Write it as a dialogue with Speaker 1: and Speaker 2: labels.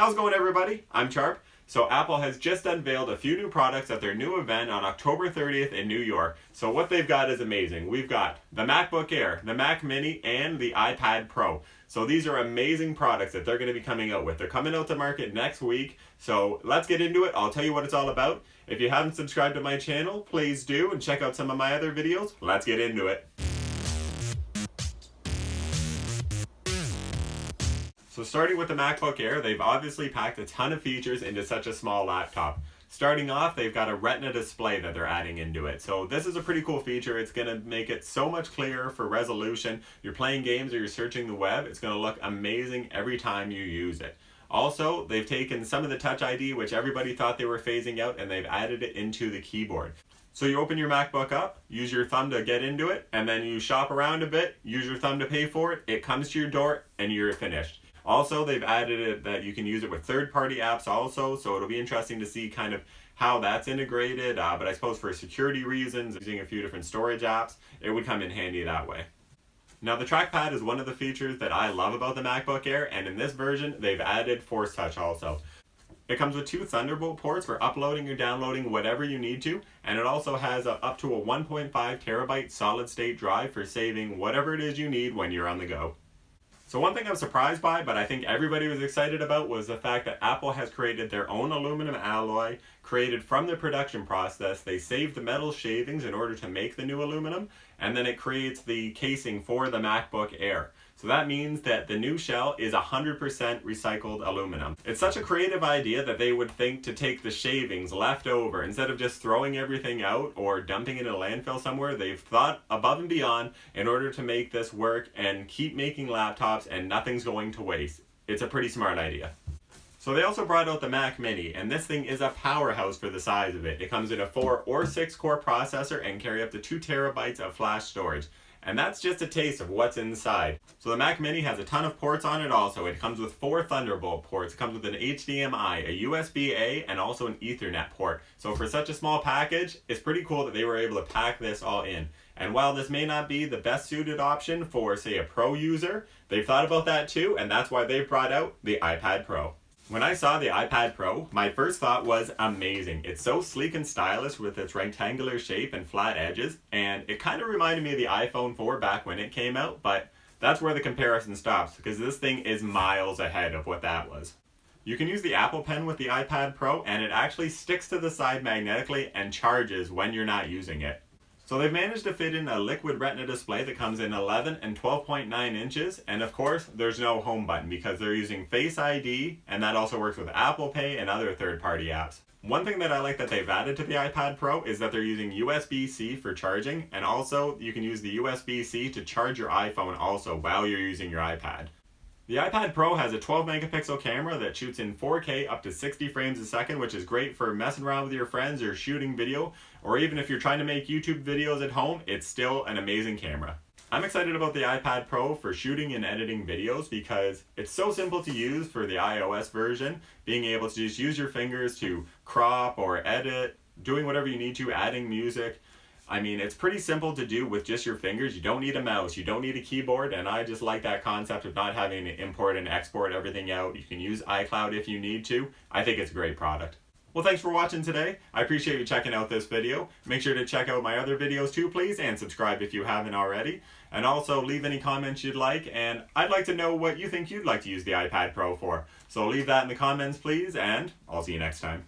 Speaker 1: How's it going, everybody? I'm Charp. So Apple has just unveiled a few new products at their new event on October 30th in New York. So what they've got is amazing. We've got the MacBook Air, the Mac Mini, and the iPad Pro. So these are amazing products that they're going to be coming out with. They're coming out to market next week. So let's get into it. I'll tell you what it's all about. If you haven't subscribed to my channel, please do, and check out some of my other videos. Let's get into it. So starting with the MacBook Air, they've obviously packed a ton of features into such a small laptop. Starting off, they've got a Retina display that they're adding into it. So this is a pretty cool feature. It's going to make it so much clearer for resolution. You're playing games or you're searching the web, it's going to look amazing every time you use it. Also, they've taken some of the Touch ID, which everybody thought they were phasing out, and they've added it into the keyboard. So you open your MacBook up, use your thumb to get into it, and then you shop around a bit, use your thumb to pay for it, it comes to your door, and you're finished. Also, they've added it that you can use it with third-party apps also, so it'll be interesting to see kind of how that's integrated, but I suppose for security reasons, using a few different storage apps, it would come in handy that way. Now, the trackpad is one of the features that I love about the MacBook Air, and in this version, they've added Force Touch also. It comes with two Thunderbolt ports for uploading or downloading whatever you need to, and it also has up to a 1.5 terabyte solid-state drive for saving whatever it is you need when you're on the go. So one thing I'm surprised by, but I think everybody was excited about, was the fact that Apple has created their own aluminum alloy created from the production process. They saved the metal shavings in order to make the new aluminum, and then it creates the casing for the MacBook Air. So that means that the new shell is 100% recycled aluminum. It's such a creative idea that they would think to take the shavings left over, instead of just throwing everything out or dumping it in a landfill somewhere. They've thought above and beyond in order to make this work and keep making laptops, and nothing's going to waste. It's a pretty smart idea. So they also brought out the Mac Mini, and this thing is a powerhouse for the size of it. It comes in a 4 or 6 core processor and carry up to 2 terabytes of flash storage. And that's just a taste of what's inside. So the Mac Mini has a ton of ports on it also. It comes with 4 Thunderbolt ports. It comes with an HDMI, a USB-A, and also an Ethernet port. So for such a small package, it's pretty cool that they were able to pack this all in. And while this may not be the best suited option for, say, a pro user, they've thought about that too, and that's why they've brought out the iPad Pro. When I saw the iPad Pro, my first thought was amazing. It's so sleek and stylish with its rectangular shape and flat edges, and it kind of reminded me of the iPhone 4 back when it came out, but that's where the comparison stops, because this thing is miles ahead of what that was. You can use the Apple Pen with the iPad Pro, and it actually sticks to the side magnetically and charges when you're not using it. So they've managed to fit in a liquid Retina display that comes in 11 and 12.9 inches, and of course there's no home button because they're using Face ID, and that also works with Apple Pay and other third-party apps. One thing that I like that they've added to the iPad Pro is that they're using USB-C for charging, and also you can use the USB-C to charge your iPhone also while you're using your iPad. The iPad Pro has a 12 megapixel camera that shoots in 4K up to 60 frames a second, which is great for messing around with your friends or shooting video, or even if you're trying to make YouTube videos at home, it's still an amazing camera. I'm excited about the iPad Pro for shooting and editing videos because it's so simple to use for the iOS version, being able to just use your fingers to crop or edit, doing whatever you need to, adding music. I mean, it's pretty simple to do with just your fingers. You don't need a mouse, you don't need a keyboard, and I just like that concept of not having to import and export everything out. You can use iCloud if you need to. I think it's a great product. Well, thanks for watching today. I appreciate you checking out this video. Make sure to check out my other videos too, please, and subscribe if you haven't already. And also leave any comments you'd like, and I'd like to know what you think you'd like to use the iPad Pro for. So leave that in the comments, please, and I'll see you next time.